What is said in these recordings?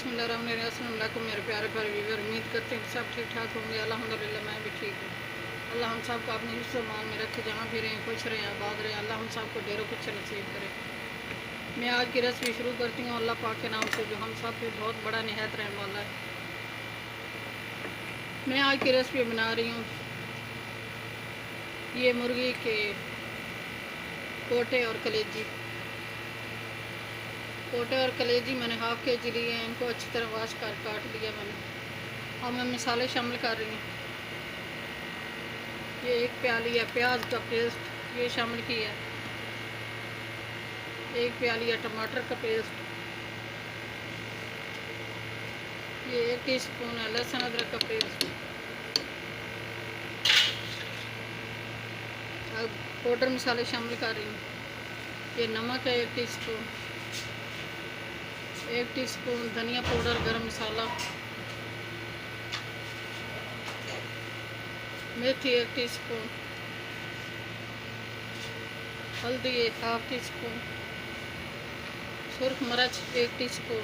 बिस्मिल्लाहिर्रहमानिर्रहीम। मेरे प्यारे प्यारे व्यूअर, उम्मीद करते हैं सब ठीक ठाक होंगे। अल्हम्दुलिल्लाह मैं भी ठीक हूँ। अल्लाह हम सब को अपने हिफ्ज़-ओ-मान में रखे, जहाँ भी रहें खुश रहें, आबाद रहें। अल्लाह हम सब को ढेरों कुछ नसीब करे। मैं आज की रेसिपी शुरू करती हूँ अल्लाह पाक के नाम से, जो हम सब पे बहुत बड़ा निहायत रहने वाला है। मैं आज की रेसिपी बना रही हूँ ये मुर्गी के कोटे और कलेजी। कोटे और कलेजी मैंने हाफ़ के जी लिए हैं। इनको अच्छी तरह वाश कर काट लिया मैंने। और मैं मसाले शामिल कर रही हूँ। ये एक प्याली है प्याज का पेस्ट, ये शामिल किया है। एक प्याली है टमाटर का पेस्ट। ये 1 टीस्पून है लहसुन अदरक का पेस्ट। अब पाउडर मसाले शामिल कर रही हूँ। ये नमक है 1 टीस्पून, 1 टीस्पून धनिया पाउडर गरम मसाला, मेथी 1 टीस्पून, हल्दी 1/2 टीस्पून, सुरख मिर्च 1 टीस्पून,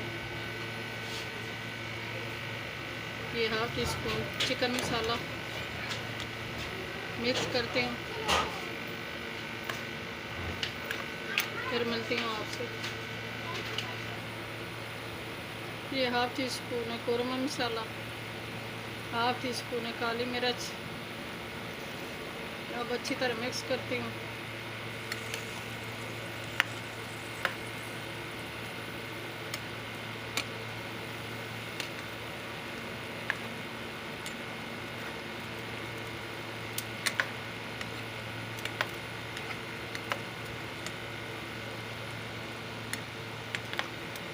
ये 1/2 टीस्पून चिकन मसाला। मिक्स करती हूँ, फिर मिलती हूँ आपसे। ये 1/2 टीस्पून है कौरमा मसाला, 1/2 टीस्पून है काली मिर्च। अब अच्छी तरह मिक्स करती हूँ।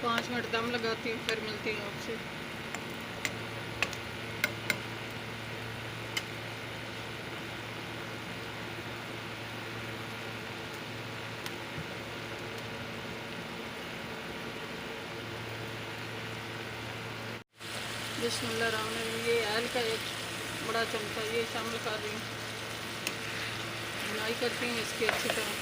पाँच मिनट दम लगाती हूँ, फिर मिलती हूँ आपसे। बिस्मिल्लाहिर्रहमानिर्रहीम। ये ऑयल का एक बड़ा चमचा ये शामिल कर रही हूँ। बुनाई करती हूँ इसकी अच्छी तरह।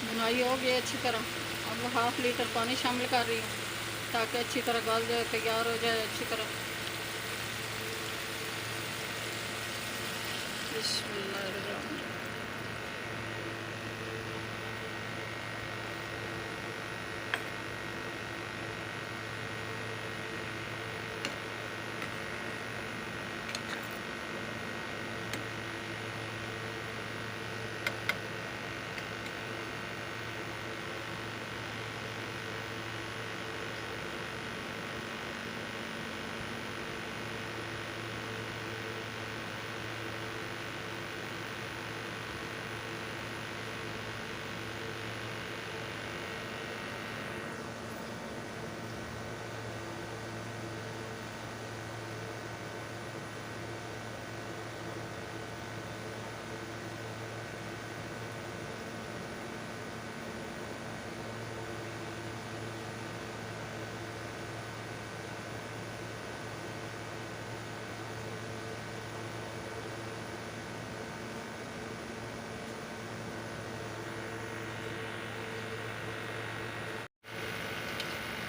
बुनाई हो गई अच्छी तरह। अब 1/2 लीटर पानी शामिल कर रही हूँ, ताकि अच्छी तरह गल जाए, तैयार हो जाए अच्छी तरह। बिस्मिल्लाहिर्रहमानिर्रहीम।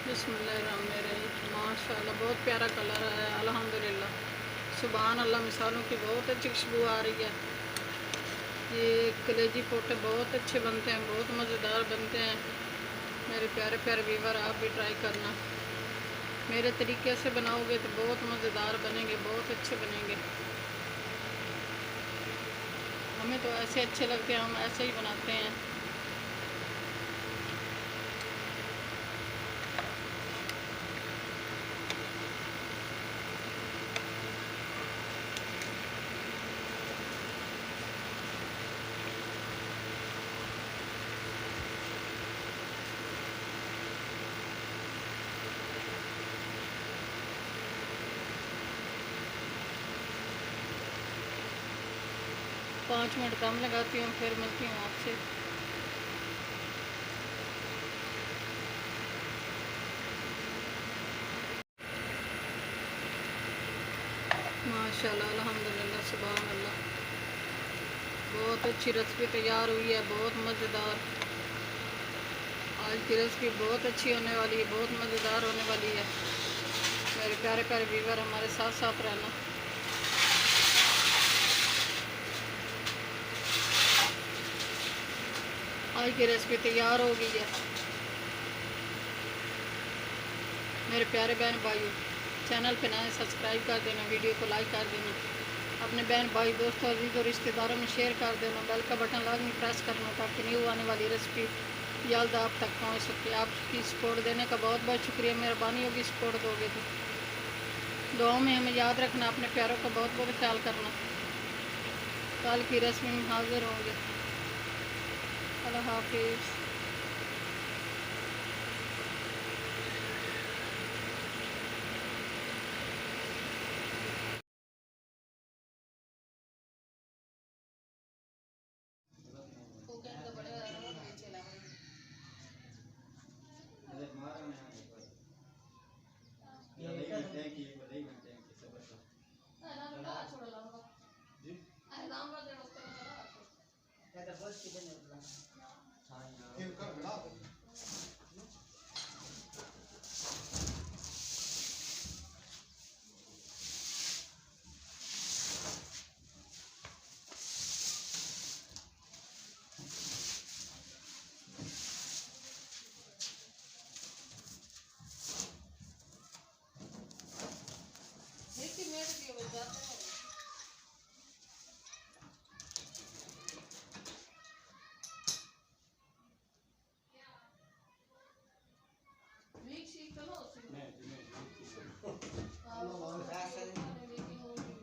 बिस्मिल्लाहिर्रहमानिर्रहीम। माशाल्लाह बहुत प्यारा कलर है अल्हम्दुलिल्लाह। सुभान अल्लाह, मिसालों की बहुत अच्छी खुशबू आ रही है। ये कलेजी पोटे बहुत अच्छे बनते हैं, बहुत मज़ेदार बनते हैं। मेरे प्यारे प्यारे व्यूअर, आप भी ट्राई करना। मेरे तरीके से बनाओगे तो बहुत मज़ेदार बनेंगे, बहुत अच्छे बनेंगे। हमें तो ऐसे अच्छे लगते हैं, हम ऐसे ही बनाते हैं। 5 मिनट कम लगाती हूँ, फिर मिलती हूँ आपसे। माशाल्लाह अल्हम्दुलिल्लाह सुभान अल्लाह, बहुत अच्छी रेसिपी तैयार हुई है, बहुत मज़ेदार। आज की रेसिपी बहुत अच्छी होने वाली है, बहुत मज़ेदार होने वाली है। मेरे प्यारे प्यारे व्यूअर हमारे साथ साथ रहना। आज की रेसिपी तैयार हो गई है। मेरे प्यारे बहन भाइयों, चैनल पे नए सब्सक्राइब कर देना, वीडियो को लाइक कर देना, अपने बहन भाई दोस्तों अजीज़ और रिश्तेदारों में शेयर कर देना, बेल का बटन लाजमी प्रेस करना ताकि न्यू आने वाली रेसिपी जल्द आप तक पहुंच सके। आपकी सपोर्ट देने का बहुत बहुत शुक्रिया, मेहरबानी होगी सपोर्ट दोगे तो। दुआओं में हमें याद रखना, अपने प्यारों का बहुत बहुत ख्याल करना। कल की रेसिपी में हाजिर होंगे। अल्लाह हाफिज़।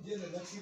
ये लड़की